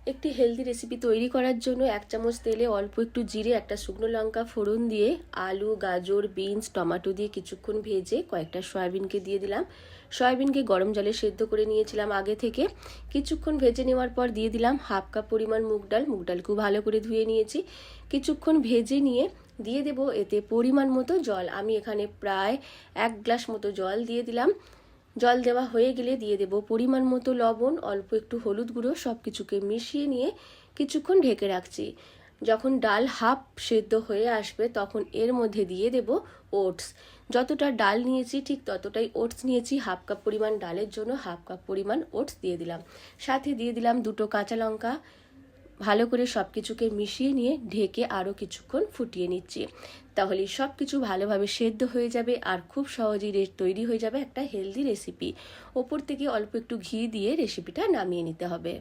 একটি healthy recipe তৈরি করার জন্য 1 চামচ তেলে অল্প একটু জিরে, একটা শুকনো লঙ্কা ফোড়ন দিয়ে আলু, গাজর, বিনস, টমেটো দিয়ে কিছুক্ষণ ভেজে কয়েকটা সয়াবিনকে দিয়ে দিলাম। সয়াবিনকে গরম জলে সেদ্ধ করে নিয়েছিলাম আগে থেকে। কিছুক্ষণ ভেজে নেওয়ার পর দিয়ে দিলাম হাফ কাপ পরিমাণ মুগ ডাল খুব ভালো করে ধুয়ে নিয়েছি। কিছুক্ষণ ভেজে নিয়ে দিয়ে দেব এতে পরিমাণ মতো জল। আমি এখানে প্রায় 1 গ্লাস মতো জল দিয়ে দিলাম। জল দেওয়া হয়ে গেলে দিয়ে দেব পরিমাণ মতো লবণ, অল্প একটু হলুদ গুঁড়ো, সব কিছুকে মিশিয়ে নিয়ে কিছুক্ষণ ঢেকে রাখছি। যখন ডাল হাফ সেদ্ধ হয়ে আসবে তখন এর মধ্যে দিয়ে দেব ওটস। যতটা ডাল নিয়েছি ঠিক ততটাই ওটস নিয়েছি। হাফ কাপ পরিমাণ ডালের জন্য হাফ কাপ পরিমাণ ওটস দিয়ে দিলাম। সাথে দিয়ে দিলাম 2টো কাঁচা লঙ্কা। ভালো করে সব কিছুকে মিশিয়ে নিয়ে ঢেকে আরও কিছুক্ষণ ফুটিয়ে নিচ্ছি। তাহলে সব কিছু ভালোভাবে সেদ্ধ হয়ে যাবে আর খুব সহজেই তৈরি হয়ে যাবে একটা হেলদি রেসিপি। ওপর থেকে অল্প একটু ঘি দিয়ে রেসিপিটা নামিয়ে নিতে হবে।